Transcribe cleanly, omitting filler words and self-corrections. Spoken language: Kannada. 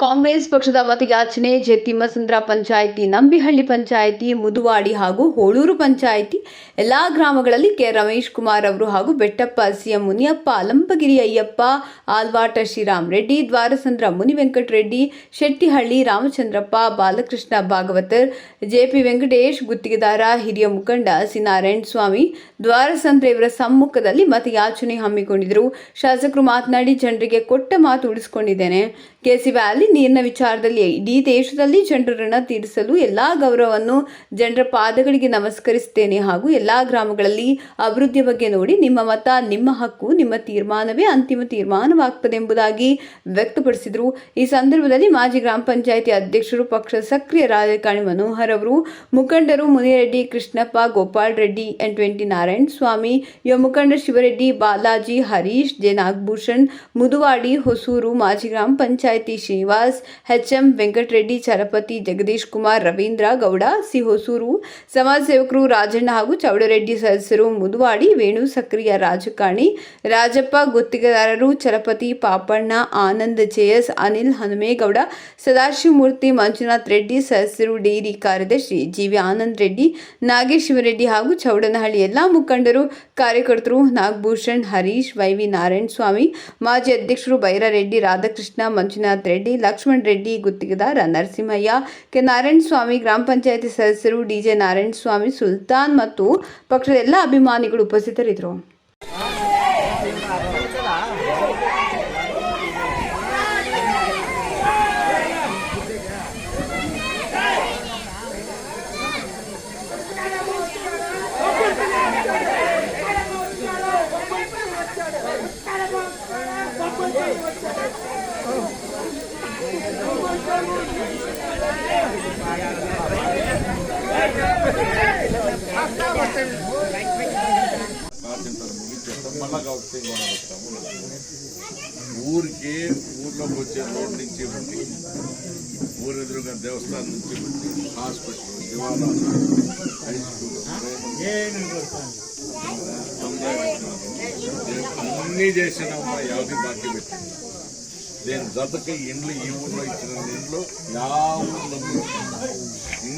ಕಾಂಗ್ರೆಸ್ ಪಕ್ಷದ ಮತಯಾಚನೆ ಜೆತಿಮ್ಮಸಂದ್ರ ಪಂಚಾಯಿತಿ, ನಂಬಿಹಳ್ಳಿ ಪಂಚಾಯಿತಿ, ಮುದುವಾಡಿ ಹಾಗೂ ಹೋಳೂರು ಪಂಚಾಯಿತಿ ಎಲ್ಲಾ ಗ್ರಾಮಗಳಲ್ಲಿ ಕೆ ರಮೇಶ್ ಕುಮಾರ್ ಅವರು ಹಾಗೂ ಬೆಟ್ಟಪ್ಪ, ಸಿಎಂ ಮುನಿಯಪ್ಪ, ಅಲಂಪಗಿರಿ ಅಯ್ಯಪ್ಪ, ಆಲ್ವಾಟ ಶ್ರೀರಾಮ್ ರೆಡ್ಡಿ, ದ್ವಾರಸಂದ್ರ ಮುನಿ ವೆಂಕಟರೆಡ್ಡಿ, ಶೆಟ್ಟಿಹಳ್ಳಿ ರಾಮಚಂದ್ರಪ್ಪ, ಬಾಲಕೃಷ್ಣ ಭಾಗವತರ್, ಜೆಪಿ ವೆಂಕಟೇಶ್, ಗುತ್ತಿಗೆದಾರ ಹಿರಿಯ ಮುಖಂಡ ಸಿ ನಾರಾಯಣ ಸ್ವಾಮಿ, ದ್ವಾರಸಂದ್ರ ಇವರ ಸಮ್ಮುಖದಲ್ಲಿ ಮತಯಾಚನೆ ಹಮ್ಮಿಕೊಂಡಿದ್ದರು. ಶಾಸಕರು ಮಾತನಾಡಿ, ಜನರಿಗೆ ಕೊಟ್ಟ ಮಾತು ಉಳಿಸಿಕೊಂಡಿದ್ದೇನೆ. ಕೆಸಿ ವ್ಯಾಲಿ ನೀರಿನ ವಿಚಾರದಲ್ಲಿ ಇಡೀ ದೇಶದಲ್ಲಿ ಜನರ ಋಣ ತೀರಿಸಲು ಎಲ್ಲಾ ಗೌರವವನ್ನು ಜನರ ಪಾದಗಳಿಗೆ ನಮಸ್ಕರಿಸುತ್ತೇನೆ ಹಾಗೂ ಎಲ್ಲಾ ಗ್ರಾಮಗಳಲ್ಲಿ ಅಭಿವೃದ್ಧಿಯ ಬಗ್ಗೆ ನೋಡಿ ನಿಮ್ಮ ಮತ, ನಿಮ್ಮ ಹಕ್ಕು, ನಿಮ್ಮ ತೀರ್ಮಾನವೇ ಅಂತಿಮ ತೀರ್ಮಾನವಾಗುತ್ತದೆ ಎಂಬುದಾಗಿ ವ್ಯಕ್ತಪಡಿಸಿದರು. ಈ ಸಂದರ್ಭದಲ್ಲಿ ಮಾಜಿ ಗ್ರಾಮ ಪಂಚಾಯಿತಿ ಅಧ್ಯಕ್ಷರು, ಪಕ್ಷದ ಸಕ್ರಿಯ ರಾಜಕಾರಣಿ ಮನೋಹರ್ ಅವರು, ಮುಖಂಡರು ಮುನಿರೆಡ್ಡಿ, ಕೃಷ್ಣಪ್ಪ, ಗೋಪಾಲ್ ರೆಡ್ಡಿ, N20 ನಾರಾಯಣ ಸ್ವಾಮಿ, ಯುವ ಮುಖಂಡ ಶಿವರೆಡ್ಡಿ, ಬಾಲಾಜಿ, ಹರೀಶ್, ಜೆ ನಾಗಭೂಷಣ್, ಮುದುವಾಡಿ, ಹೊಸೂರು, ಮಾಜಿ ಗ್ರಾಮ ಪಂಚಾಯಿತಿ ಶ್ರೀನಿವಾಸ್, HM ವೆಂಕಟರೆಡ್ಡಿ, ಚಲಪತಿ, ಜಗದೀಶ್ ಕುಮಾರ್, ರವೀಂದ್ರ ಗೌಡ, ಸಿ ಹೊಸೂರು, ಸಮಾಜ ಸೇವಕರು ರಾಜಣ್ಣ ಹಾಗೂ ಚೌಡರೆಡ್ಡಿ ಸದಸ್ಯರು, ಮುದುವಾಡಿ ವೇಣು ಸಕ್ರಿಯ ರಾಜಕಾರಣಿ, ರಾಜಪ್ಪ, ಗುತ್ತಿಗೆದಾರರು ಚಲಪತಿ, ಪಾಪಣ್ಣ, ಆನಂದ್, JS, ಅನಿಲ್, ಹನುಮೇಗೌಡ, ಸದಾಶಿವಮೂರ್ತಿ, ಮಂಜುನಾಥ್ ರೆಡ್ಡಿ ಸದಸ್ಯರು, ಡೇರಿ ಕಾರ್ಯದರ್ಶಿ GV ಆನಂದ್ ರೆಡ್ಡಿ, ನಾಗೇಶ್ ಶಿವರೆಡ್ಡಿ ಹಾಗೂ ಚೌಡನಹಳ್ಳಿ ಎಲ್ಲಾ ಮುಖಂಡರು, ಕಾರ್ಯಕರ್ತರು, ನಾಗಭೂಷಣ್, ಹರೀಶ್, YV ನಾರಾಯಣ ಸ್ವಾಮಿ, ಮಾಜಿ ಅಧ್ಯಕ್ಷರು ಬೈರಾರೆಡ್ಡಿ, ರಾಧಾಕೃಷ್ಣ, ಮಂಜುನಾಥ್ ರೆಡ್ಡಿ, ಲಕ್ಷ್ಮಣ್ ರೆಡ್ಡಿ, ಗುತ್ತಿಗೆದಾರ ನರಸಿಂಹಯ್ಯ, ಕೆ ನಾರಾಯಣ ಸ್ವಾಮಿ, ಗ್ರಾಮ ಪಂಚಾಯಿತಿ ಸದಸ್ಯರು DJ ನಾರಾಯಣ ಸ್ವಾಮಿ, ಸುಲ್ತಾನ್ ಮತ್ತು ಪಕ್ಷದ ಎಲ್ಲ ಅಭಿಮಾನಿಗಳು ಉಪಸ್ಥಿತರಿದ್ದರು. ఊరికి ఊర్లోకి వచ్చే రోడ్ నుంచి బట్టి ఊరు ఎదురుగా దేవస్థానం నుంచి బట్టి హాస్పిటల్, దివాణాలు, హై స్కూల్, అన్నీ చేసిన యాభై బాకీ పెట్టింది. నేను జతకి ఇండ్లు ఈ ఊర్లో ఇచ్చిన ఇండ్లు యా ఊర్లో ఇంకా